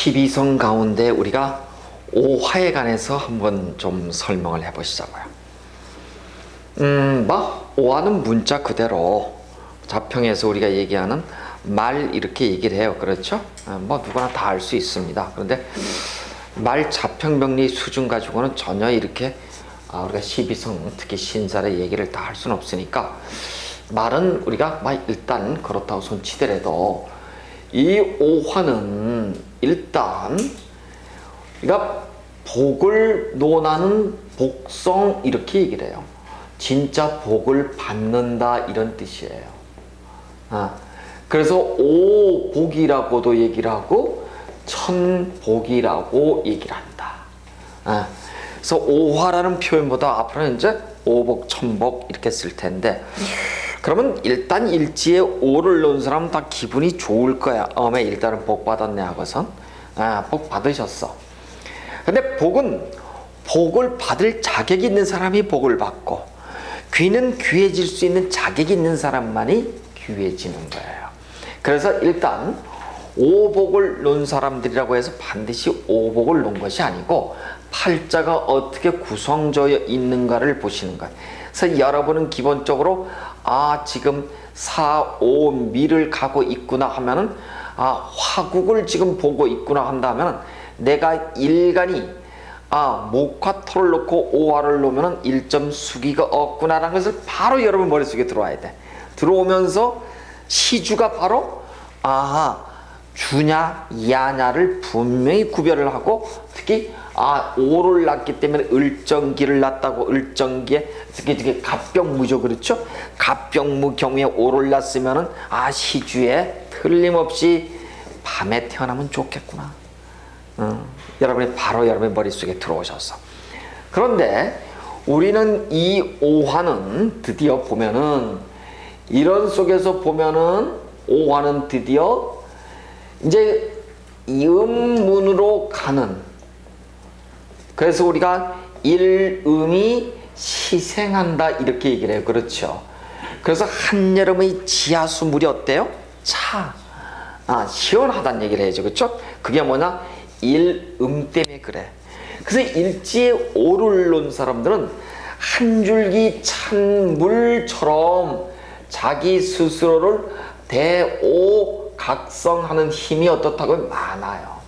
12성 가운데 우리가 오화에 관해서 한번 좀 설명을 해보시자고요. 오화는 문자 그대로 자평에서 우리가 얘기하는 말 이렇게 얘기를 해요. 그렇죠? 누구나 다 알 수 있습니다. 그런데 말 자평명리 수준 가지고는 전혀 이렇게 우리가 12성 특히 신살의 얘기를 다 할 수는 없으니까 말은 우리가 일단 그렇다고 손치더라도 이 오화는 일단 우리가 복을 논하는 복성 이렇게 얘기를 해요. 진짜 복을 받는다 이런 뜻이에요. 그래서 오복이라고도 얘기를 하고 천복이라고 얘기를 한다. 그래서 오화라는 표현보다 앞으로는 이제 오복, 천복 이렇게 쓸 텐데, 그러면 일단 일지에 오를 놓은 사람은 다 기분이 좋을 거야. 일단은 복 받았네 하고선 복 받으셨어. 근데 복은 복을 받을 자격이 있는 사람이 복을 받고, 귀는 귀해질 수 있는 자격이 있는 사람만이 귀해지는 거예요. 그래서 일단 오복을 놓은 사람들이라고 해서 반드시 오복을 놓은 것이 아니고 팔자가 어떻게 구성되어 있는가를 보시는 거예요. 그래서 여러분은 기본적으로 지금 사오미를 가고 있구나 하면은 화국을 지금 보고 있구나 한다면 내가 일간이 목화토를 놓고 오화를 놓으면 일점 수기가 없구나라는 것을 바로 여러분 머릿속에 들어와야 돼. 들어오면서 시주가 바로 주냐 야냐를 분명히 구별을 하고, 특히 오를 낳기 때문에 을정기를 낳았다고, 을정기에 특히 갑병무죠. 그렇죠? 갑병무 경우에 오를 낳았으면은 시주에 틀림없이 밤에 태어나면 좋겠구나. 여러분이 바로 여러분의 머릿속에 들어오셨어. 그런데 우리는 이 오화는 드디어 보면은, 이런 속에서 보면은 오화는 드디어 이제 이음문으로 가는, 그래서 우리가 일음이 시생한다 이렇게 얘기를 해요. 그렇죠? 그래서 한여름의 지하수물이 어때요? 시원하다는 얘기를 해야죠. 그렇죠? 그게 뭐냐? 일음 때문에 그래. 그래서 일지에 오를 놓은 사람들은 한 줄기 찬 물처럼 자기 스스로를 대오각성하는 힘이 어떻다고 많아요.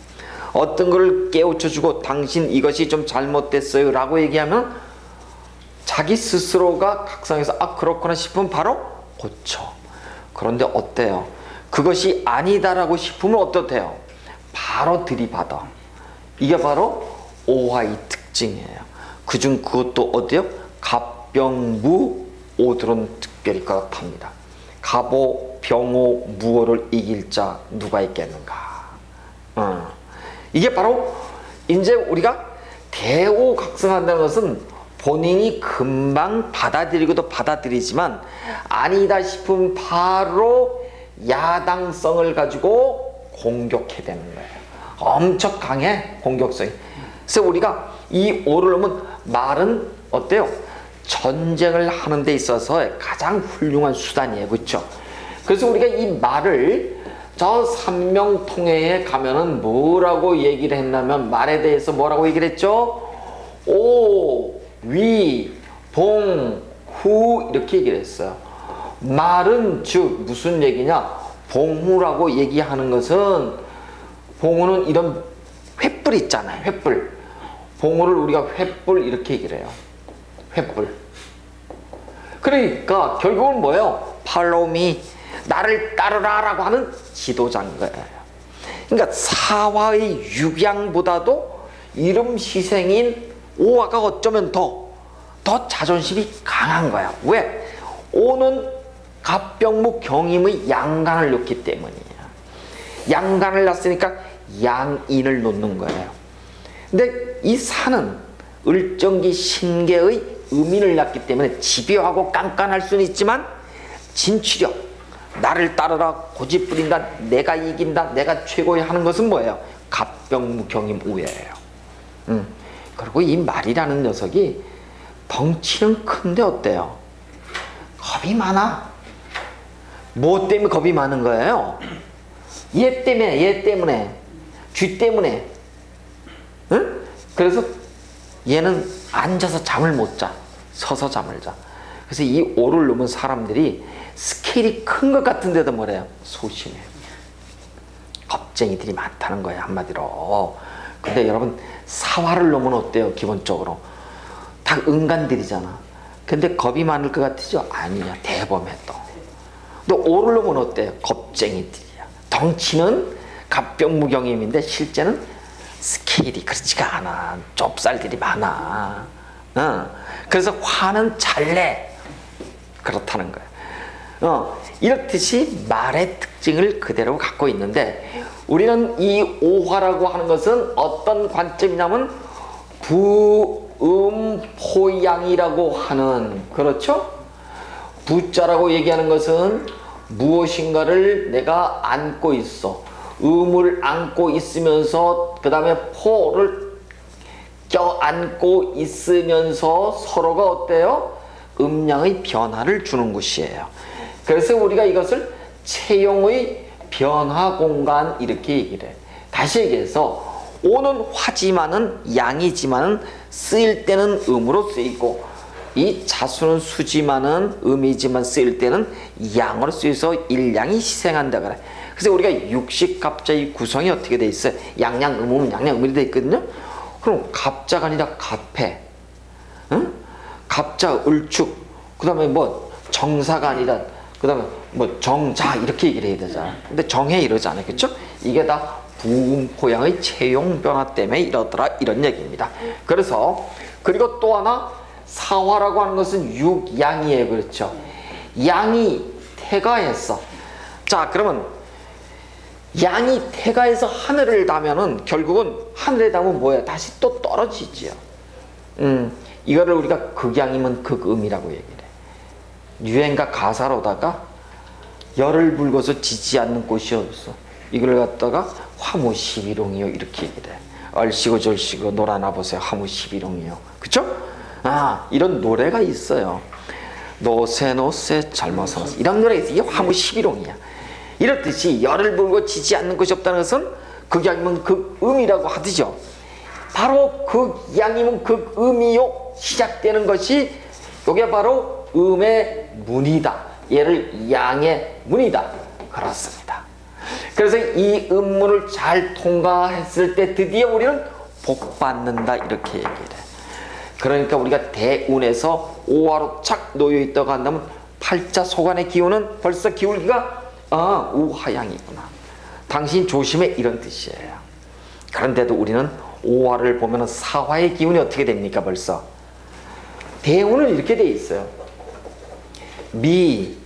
어떤 걸 깨우쳐주고 당신 이것이 좀 잘못됐어요 라고 얘기하면 자기 스스로가 각성해서 그렇구나 싶으면 바로 고쳐. 그런데 어때요? 그것이 아니다라고 싶으면 어떻대요? 바로 들이받아. 이게 바로 오화의 특징이에요. 그중 그것도 어때요? 갑병무 오들은 특별히 그렇답니다. 갑오 병오 무오를 이길 자 누가 있겠는가. 이게 바로 이제 우리가 대오각성한다는 것은 본인이 금방 받아들이고도 받아들이지만 아니다 싶으면 바로 야당성을 가지고 공격해야 되는 거예요. 엄청 강해, 공격성이. 그래서 우리가 이 오를 놓으면 말은 어때요? 전쟁을 하는 데 있어서 가장 훌륭한 수단이에요. 그렇죠? 그래서 우리가 이 말을 저 삼명통해에 가면은 뭐라고 얘기를 했냐면, 말에 대해서 뭐라고 얘기를 했죠? 오, 위, 봉, 후 이렇게 얘기를 했어요. 말은 즉 무슨 얘기냐? 봉후라고 얘기하는 것은, 봉후는 이런 횃불 있잖아요. 횃불. 봉후를 우리가 횃불 이렇게 얘기를 해요. 횃불. 그러니까 결국은 뭐예요? Follow me, 나를 따르라 라고 하는 지도자인 거예요. 그러니까 사화의 육양보다도 이름 희생인 오화가 어쩌면 더 자존심이 강한 거야. 왜? 오는 갑병무 경임의 양간을 놓기 때문이에요. 양간을 놨으니까 양인을 놓는 거예요. 근데 이 산은 을정기 신계의 음인을 낳기 때문에 집요하고 깐깐할 수는 있지만 진취력, 나를 따르라, 고집 부린다, 내가 이긴다, 내가 최고야 하는 것은 뭐예요? 갑병무 경임 우예예요. 그리고 이 말이라는 녀석이 덩치는 큰데 어때요? 겁이 많아. 뭐 때문에 겁이 많은 거예요? 얘 때문에 쥐 때문에. 응? 그래서 얘는 앉아서 잠을 못 자. 서서 잠을 자. 그래서 이 오를 넘은 사람들이 스케일이 큰 것 같은데도 뭐래요? 소심해. 겁쟁이들이 많다는 거예요, 한마디로. 근데 여러분, 사화를 넘으면 어때요? 기본적으로 다 인간들이잖아. 근데 겁이 많을 것 같으죠? 아니야, 대범해. 또 오를 넘으면 어때요? 겁쟁이들이야. 덩치는 갑병무경임인데 실제는 스케일이 그렇지가 않아. 좁쌀들이 많아. 그래서 화는 잘 내. 그렇다는 거예요. 이렇듯이 말의 특징을 그대로 갖고 있는데, 우리는 이 오화라고 하는 것은 어떤 관점이냐면 부음포양이라고 하는, 그렇죠? 부자라고 얘기하는 것은 무엇인가를 내가 안고 있어. 음을 안고 있으면서 그 다음에 포를 껴안고 있으면서 서로가 어때요? 음량의 변화를 주는 것이에요. 그래서 우리가 이것을 체용의 변화 공간 이렇게 얘기를 해. 다시 얘기해서 오는 화지만은 양이지만은 쓰일 때는 음으로 쓰이고, 이 자수는 수지만은 음이지만 쓰일 때는 양으로 쓰여서 일양이 희생한다 그래. 그래서 우리가 육식 갑자의 구성이 어떻게 돼 있어요? 양양 음음 양양 음이 돼 있거든요. 그럼 갑자가 아니라 갑해, 응? 갑자 을축, 그 다음에 뭐 정사가 아니라 그 다음에 뭐 정자 이렇게 얘기를 해야 되잖아. 근데 정해 이러지 않아요, 그렇죠? 이게 다 부음포양의 체용 변화 때문에 이러더라, 이런 얘기입니다. 그래서 그리고 또 하나, 사화라고 하는 것은 육양이에요, 그렇죠? 양이 태가했어. 자, 그러면 양이 태가해서 하늘을 닿으면은 결국은 하늘에 닿으면 뭐예요? 다시 또 떨어지지요. 이거를 우리가 극양이면 극음이라고 얘기를 해. 유행가 가사로다가 열을 불고서 지지 않는 꽃이 없어. 이걸 갖다가 화무시비롱이요 이렇게 얘기를 해. 얼씨고 절씨고 놀아나 보세요. 화무시비롱이요. 그쵸? 이런 노래가 있어요. 노세 노세 젊어서 노세. 이런 노래가 있어요. 이게 화무시비롱이야. 이렇듯이 열을 불고 지지 않는 것이 없다는 것은 극양이면 극음이라고 하듯이요. 바로 극양이면 극음이요 시작되는 것이 이게 바로 음의 문이다. 얘를 양의 문이다. 그렇습니다. 그래서 이 음문을 잘 통과했을 때 드디어 우리는 복 받는다 이렇게 얘기를 해. 그러니까 우리가 대운에서 오화로 착 놓여 있다고 한다면 팔자 소관의 기운은 벌써 기울기가 우화양이구나. 당신 조심해 이런 뜻이에요. 그런데도 우리는 오화를 보면 사화의 기운이 어떻게 됩니까? 벌써 대운은 이렇게 돼 있어요. 미,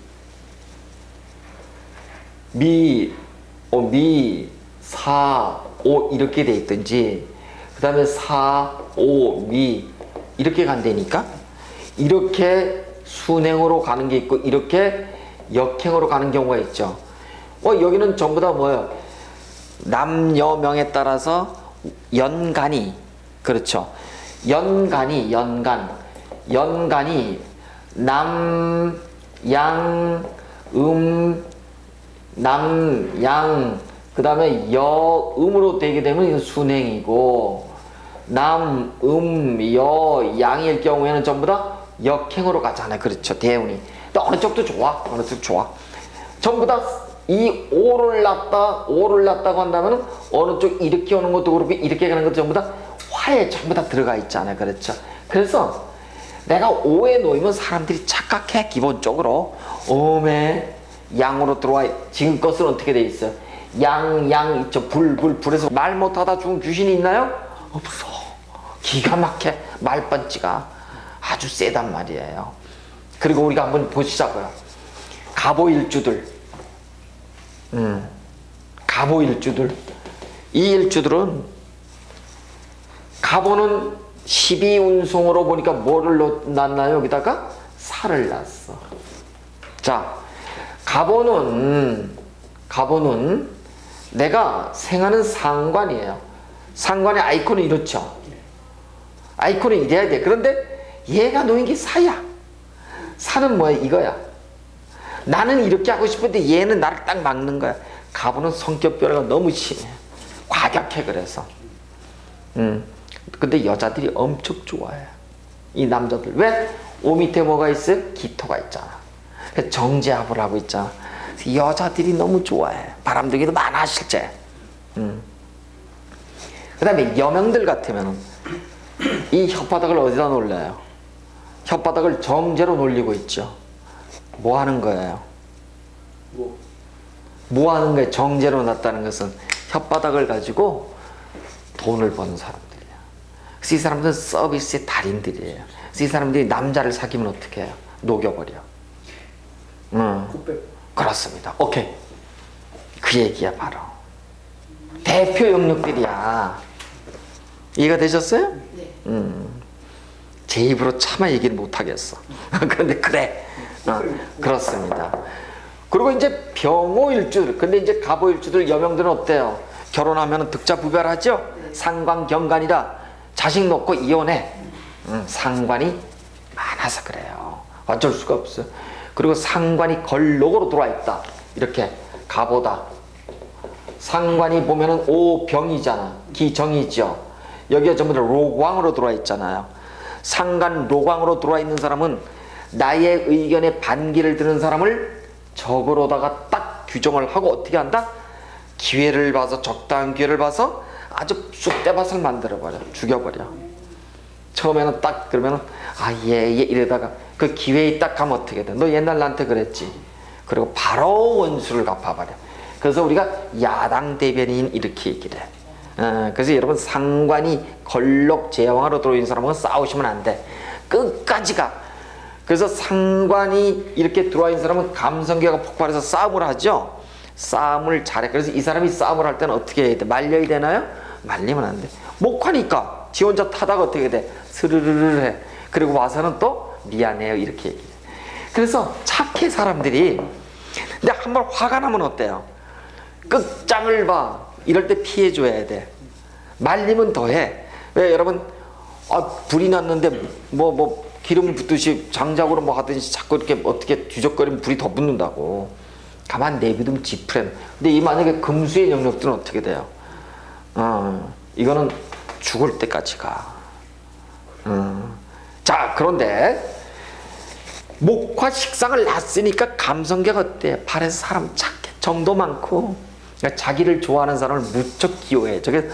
사, 오 이렇게 돼 있든지, 그 다음에 사, 오, 미 이렇게 간다니까. 이렇게 순행으로 가는 게 있고 이렇게 역행으로 가는 경우가 있죠. 여기는 전부 다 뭐예요? 남여명에 따라서 연간이, 그렇죠? 연간이 남, 양, 남, 양, 그 다음에 여, 음으로 되게 되면 이건 순행이고, 남, 여, 양일 경우에는 전부 다 역행으로 가잖아요. 그렇죠. 대운이. 또 어느 쪽도 좋아. 어느 쪽도 좋아. 전부 다 이 오를 낳다고 한다면 어느 쪽 이렇게 오는 것도 그렇고 이렇게 가는 것도 전부 다 화에 전부 다 들어가 있잖아요. 그렇죠. 그래서 내가 오에 놓이면 사람들이 착각해. 기본적으로 음에 양으로 들어와. 지금 것은 어떻게 돼 있어요? 양 있죠. 불에서 말 못하다 죽은 귀신이 있나요? 없어. 기가 막혀. 말펀치가 아주 세단 말이에요. 그리고 우리가 한번 보시자고요. 갑오일주들, 갑오일주들, 이 일주들은 갑오는 12운송으로 보니까 뭐를 낳나요? 여기다가 살을 낳았어. 자, 갑오는 내가 생하는 상관이에요. 상관의 아이콘은 이렇죠. 아이콘은 이래야 돼. 그런데 얘가 놓인 게 사야. 사는 뭐야? 이거야. 나는 이렇게 하고 싶은데 얘는 나를 딱 막는 거야. 갑오는 성격 변화가 너무 심해. 과격해. 그래서 근데 여자들이 엄청 좋아해 이 남자들. 왜? 오 밑에 뭐가 있어요? 기토가 있잖아. 정제합을 하고 있잖아. 여자들이 너무 좋아해. 바람둥이도 많아 실제. 그 다음에 여명들 같으면 이 혓바닥을 어디다 놀려요? 혓바닥을 정제로 놀리고 있죠. 뭐 하는 거예요? 뭐 하는 거예요? 정제로 놨다는 것은 혓바닥을 가지고 돈을 버는 사람들이야. 그래서 이 사람들은 서비스의 달인들이에요. 그래서 이 사람들이 남자를 사귀면 어떻게 해요? 녹여버려. 그렇습니다. 오케이. 그 얘기야 바로. 대표 영역들이야. 이해가 되셨어요? 네. 제 입으로 차마 얘기를 못하겠어. 그런데 그래. 그렇습니다. 그리고 이제 병호일주들. 근데 이제 갑오일주들 여명들은 어때요? 결혼하면 득자부별하죠? 상관경관이다. 자식 놓고 이혼해. 상관이 많아서 그래요. 어쩔 수가 없어요. 그리고 상관이 걸록으로 들어와 있다. 이렇게 가보다. 상관이 보면은 오병이잖아. 기정이죠. 여기가 전부 다 로광으로 들어와 있잖아요. 상관 로광으로 들어와 있는 사람은 나의 의견에 반기를 드는 사람을 적으로다가 딱 규정을 하고 어떻게 한다? 기회를 봐서, 적당한 기회를 봐서 아주 쑥대밭을 만들어버려. 죽여버려. 처음에는 딱 그러면은 예 이러다가 그 기회에 딱 가면 어떻게 돼? 너 옛날 나한테 그랬지. 그리고 바로 원수를 갚아버려. 그래서 우리가 야당 대변인 이렇게 얘기를 해. 그래서 여러분 상관이 걸록 제왕으로 들어있는 사람은 싸우시면 안 돼. 끝까지 가. 그래서 상관이 이렇게 들어와 있는 사람은 감성기가 폭발해서 싸움을 하죠. 싸움을 잘해. 그래서 이 사람이 싸움을 할 때는 어떻게 해야 돼? 말려야 되나요? 말리면 안 돼. 못 하니까 지 혼자 타다가 어떻게 돼? 스르르르 해. 그리고 와서는 또 미안해요 이렇게 얘기해. 그래서 착해 사람들이. 근데 한번 화가 나면 어때요? 끝장을 봐. 이럴 때 피해줘야 돼. 말리면 더해. 왜 여러분 불이 났는데 뭐 기름 붓듯이 장작으로 뭐 하든지 자꾸 이렇게 어떻게 뒤적거리면 불이 더 붙는다고. 가만 내비두면 지푸레. 근데 이 만약에 금수의 영역들은 어떻게 돼요? 이거는 죽을 때까지 가. 자, 그런데 목화 식상을 놨으니까 감성계가 어때? 발에서 사람 착해. 정도 많고. 그러니까 자기를 좋아하는 사람을 무척 기호해. 저게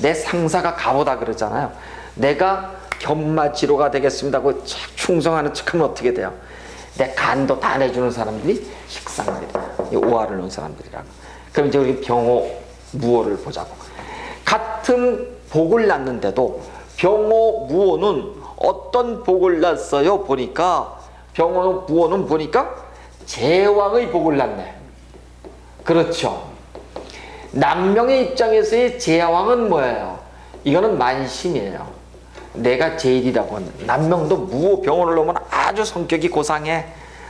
내 상사가 가보다 그러잖아요. 내가 견마지로가 되겠습니다 하고 충성하는 척하면 어떻게 돼요? 내 간도 다 내주는 사람들이 식상들이야. 오화를 놓은 사람들이라고. 그럼 이제 우리 병호, 무호를 보자고. 같은 복을 낳는데도 병호, 무호는 어떤 복을 낳았어요? 보니까 병호, 무호는 보니까 제왕의 복을 낳네. 그렇죠. 남명의 입장에서의 제왕은 뭐예요? 이거는 만심이에요. 내가 제일이라고 하는. 남명도 무호 병호를 놓으면 아주 성격이 고상해.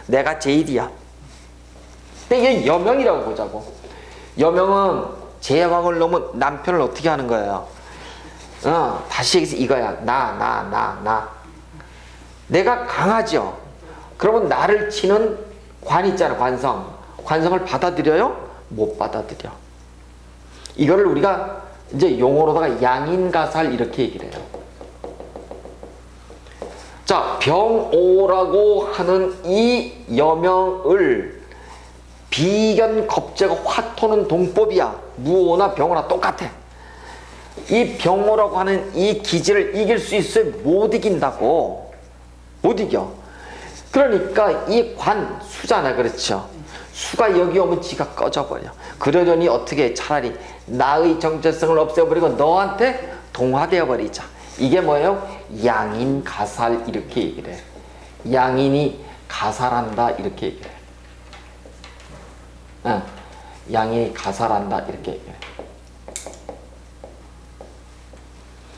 내가 제일이야. 근데 이게 여명이라고 보자고. 여명은 제왕을 놓으면 남편을 어떻게 하는 거예요? 다시 얘기해서 이거야. 나. 내가 강하죠. 그러면 나를 치는 관 있잖아. 관성을 받아들여요? 못 받아들여. 이거를 우리가 이제 용어로다가 양인가살 이렇게 얘기를 해요. 자, 병오라고 하는 이 여명을 비견 겁재가 화토는 동법이야. 무오나 병오나 똑같아. 이 병오라고 하는 이 기질을 이길 수 있어요? 못 이긴다고. 못 이겨. 그러니까 이 관 수잖아. 그렇죠. 수가 여기 오면 지가 꺼져버려. 그러려니 어떻게 차라리 나의 정체성을 없애버리고 너한테 동화되어 버리자. 이게 뭐예요? 양인가살 이렇게 얘기를 해. 양인이 가살한다 이렇게 얘기를 해. 양인이 가살한다 이렇게 얘기를 해.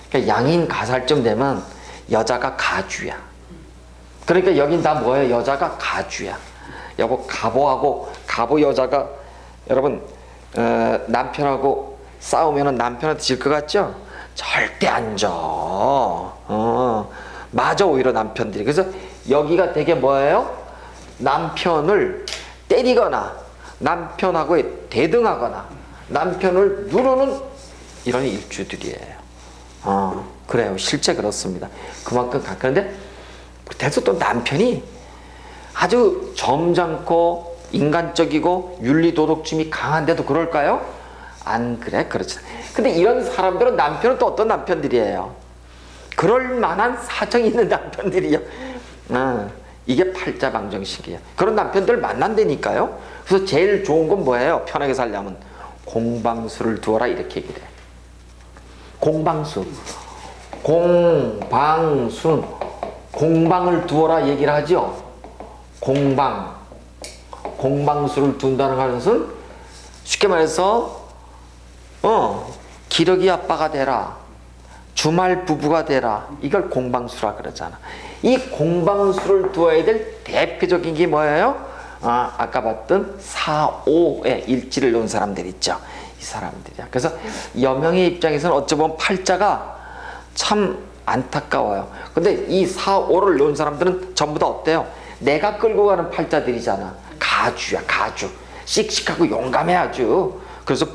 그러니까 양인 가살쯤 되면 여자가 가주야. 그러니까 여긴 다 뭐예요? 여자가 가주야. 여보 가보 여자가 여러분 남편하고 싸우면은 남편한테 질 것 같죠? 절대 안 져. 맞아 오히려 남편들이. 그래서 여기가 되게 뭐예요? 남편을 때리거나 남편하고 대등하거나 남편을 누르는 이런 일주들이에요. 그래요. 실제 그렇습니다. 그만큼 그런데 그래서 또 남편이 아주 점잖고 인간적이고 윤리도덕심이 강한데도 그럴까요? 안 그래? 그렇지. 근데 이런 사람들은 남편은 또 어떤 남편들이에요? 그럴 만한 사정이 있는 남편들이요. 이게 팔자방정식이에요. 그런 남편들 만난다니까요. 그래서 제일 좋은 건 뭐예요? 편하게 살려면 공방수를 두어라 이렇게 얘기를 해. 공방수. 공방수는 공방을 두어라 얘기를 하죠. 공방수를 둔다는 것은 쉽게 말해서 기러기 아빠가 되라, 주말 부부가 되라, 이걸 공방수라 그러잖아. 이 공방수를 두어야 될 대표적인 게 뭐예요? 아까 봤던 4, 5의 일지를 놓은 사람들 있죠. 이 사람들이야. 그래서 여명의 입장에서는 어찌 보면 팔자가 참 안타까워요. 근데 이 4, 5를 놓은 사람들은 전부 다 어때요? 내가 끌고 가는 팔자들이잖아. 가주야, 가주. 씩씩하고 용감해 아주. 그래서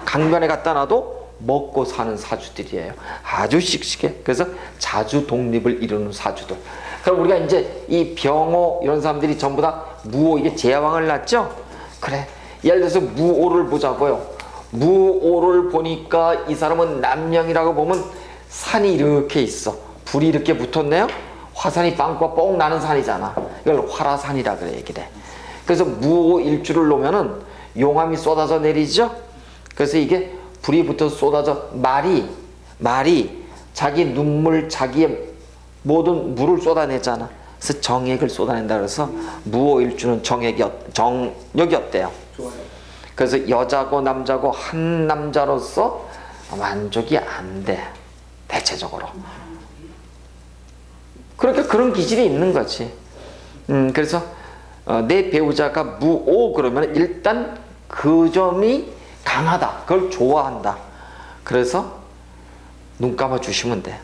강변에 갖다 놔도 먹고 사는 사주들이에요. 아주 씩씩해. 그래서 자주 독립을 이루는 사주들. 그럼 우리가 이제 이 병호 이런 사람들이 전부 다 무호, 이게 제왕을 낳죠? 그래. 예를 들어서 무오를 보자고요. 무오를 보니까 이 사람은 남명이라고 보면 산이 이렇게 있어. 불이 이렇게 붙었네요. 화산이 빵꾸가 뻥 나는 산이잖아. 이걸 화라산이라 그래 얘기를 해. 그래서 무오 일주를 놓으면은 용암이 쏟아져 내리죠. 그래서 이게 불이 붙어서 쏟아져 말이 자기 눈물, 자기의 모든 물을 쏟아내잖아. 그래서 정액을 쏟아낸다 그래서 무오 일주는 정력이었대요. 좋아요. 그래서 여자고 남자고 한 남자로서 만족이 안 돼. 대체적으로. 그러니까 그런 기질이 있는 거지. 그래서 내 배우자가 무오 그러면 일단 그 점이 강하다. 그걸 좋아한다. 그래서 눈 감아 주시면 돼.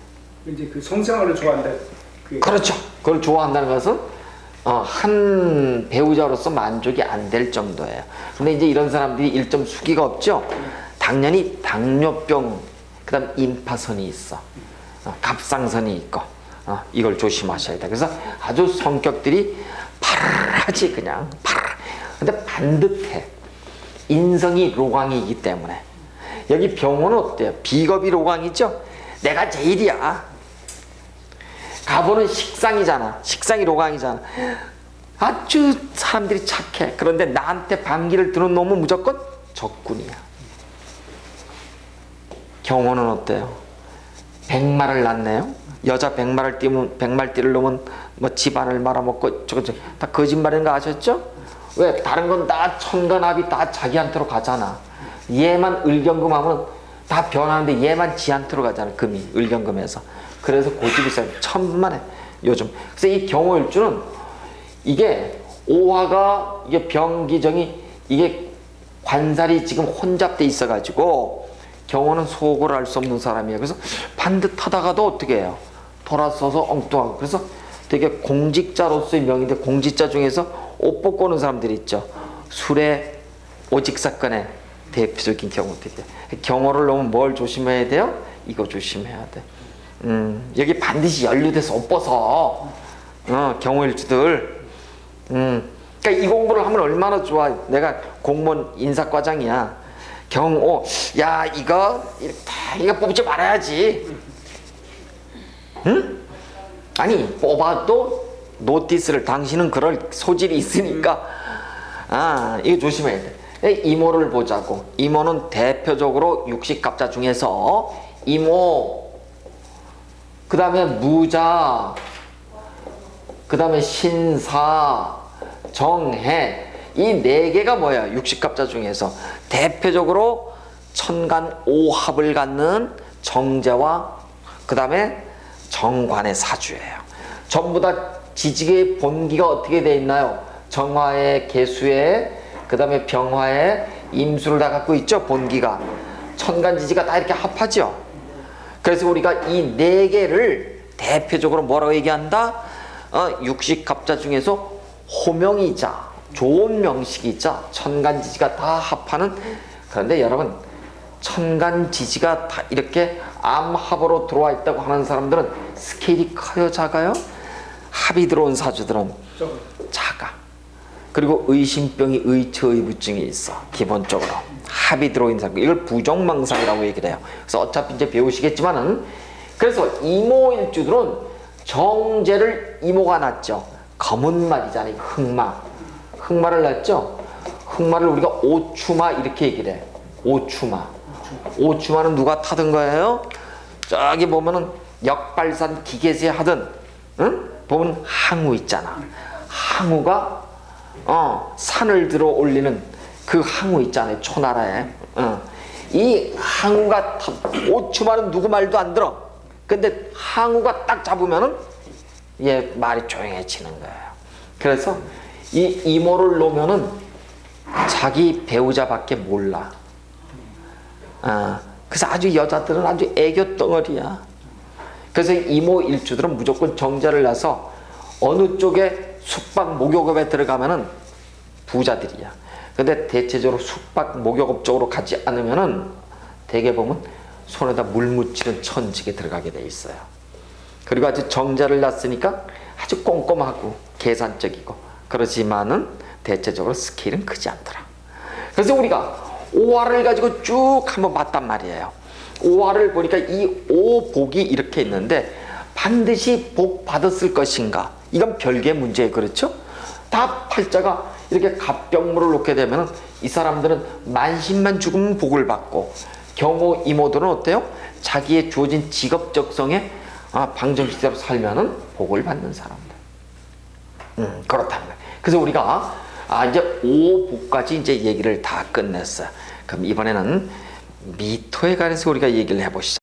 이제 그 성생활을 좋아한다. 그렇죠. 그걸 좋아한다는 것은 한 배우자로서 만족이 안 될 정도예요. 근데 이제 이런 사람들이 일점 수기가 없죠. 당연히 당뇨병, 그다음 임파선이 있어. 갑상선이 있고. 이걸 조심하셔야 돼. 그래서 아주 성격들이 파랗지 그냥 파랗. 근데 반듯해. 인성이 로광이기 때문에. 여기 병호는 어때요? 비겁이 로광이죠? 내가 제일이야. 가보는 식상이잖아. 식상이 로광이잖아. 아주 사람들이 착해. 그런데 나한테 반기를 드는 놈은 무조건 적군이야. 경호는 어때요? 백마를 낳네요. 여자 백말띠를 놓으면 뭐 집안을 말아먹고 저거 다 거짓말인 거 아셨죠? 왜? 다른 건 다 천간합이 다 자기한테로 가잖아. 얘만 을경금하면 다 변하는데 얘만 지한테로 가잖아. 금이 을경금에서. 그래서 고집이 세요. 천만에 요즘. 그래서 이 경호일주는 이게 오화가 이게 병기정이 이게 관살이 지금 혼잡돼 있어가지고 경호는 속을 알 수 없는 사람이에요. 그래서 반듯하다가도 어떻게 해요? 돌아서서 엉뚱하고. 그래서 되게 공직자로서의 명인데 공직자 중에서 옷 벗고 오는 사람들이 있죠. 술에 오직 사건의 대표적인 경우들이에요. 경호를 놓으면 뭘 조심해야 돼요? 이거 조심해야 돼. 여기 반드시 연루돼서 옷 벗어. 경호일주들. 그러니까 이 공부를 하면 얼마나 좋아. 내가 공무원 인사과장이야. 경호, 야 이거 뽑지 말아야지. 응? 아니 뽑아도 노티스를 당신은 그럴 소질이 있으니까 이거 조심해야 돼. 이모를 보자고. 이모는 대표적으로 육식갑자 중에서 이모, 그 다음에 무자, 그 다음에 신사, 정해, 이 네 개가 뭐야? 육식갑자 중에서 대표적으로 천간 오합을 갖는 정제와 그 다음에 정관의 사주예요. 전부 다 지지의 본기가 어떻게 돼 있나요? 정화에 개수에 그 다음에 병화에 임수를 다 갖고 있죠. 본기가 천간지지가 다 이렇게 합하죠. 그래서 우리가 이 네 개를 대표적으로 뭐라고 얘기한다? 육식갑자 중에서 호명이자 좋은 명식이자 천간지지가 다 합하는. 그런데 여러분 천간지지가 다 이렇게 암합으로 들어와 있다고 하는 사람들은 스케일이 커요, 작아요? 합이 들어온 사주들은 저거. 작아. 그리고 의심병이 의처의부증이 있어. 기본적으로 합이 들어있는 사람, 이걸 부정망상이라고 얘기를 해요. 그래서 어차피 이제 배우시겠지만은, 그래서 이모일주들은 정제를 이모가 낳죠. 검은 말이잖아요. 흑마를 낳죠. 흑마를 우리가 오추마 이렇게 얘기를 해. 오추마는 누가 타던 거예요? 저기 보면은 역발산 기계세 하던, 응? 보면 항우 있잖아. 항우가 산을 들어 올리는 그 항우 있잖아요. 초나라에. 이 항우가 오추마는 누구 말도 안 들어. 근데 항우가 딱 잡으면은 얘 말이 조용해지는 거예요. 그래서 이 이모를 놓으면은 자기 배우자밖에 몰라. 그래서 아주 여자들은 아주 애교 덩어리야. 그래서 이모 일주들은 무조건 정자를 놔서 어느 쪽에 숙박 목욕업에 들어가면은 부자들이야. 근데 대체적으로 숙박 목욕업 쪽으로 가지 않으면은 대개 보면 손에다 물 묻히는 천직에 들어가게 돼 있어요. 그리고 아주 정자를 놨으니까 아주 꼼꼼하고 계산적이고, 그렇지만은 대체적으로 스케일은 크지 않더라. 그래서 우리가 오화를 가지고 쭉 한번 봤단 말이에요. 오화를 보니까 이 오복이 이렇게 있는데 반드시 복 받았을 것인가? 이건 별개의 문제예요. 그렇죠? 다 팔자가 이렇게 갑병물을 놓게 되면 이 사람들은 만신만 죽으면 복을 받고, 경우 이모들은 어때요? 자기의 주어진 직업 적성에 방정식대로 살면은 복을 받는 사람들. 그렇다는 거예요. 그래서 우리가 이제 오복까지 이제 얘기를 다 끝냈어요. 그럼 이번에는 미토에 관해서 우리가 얘기를 해보시죠.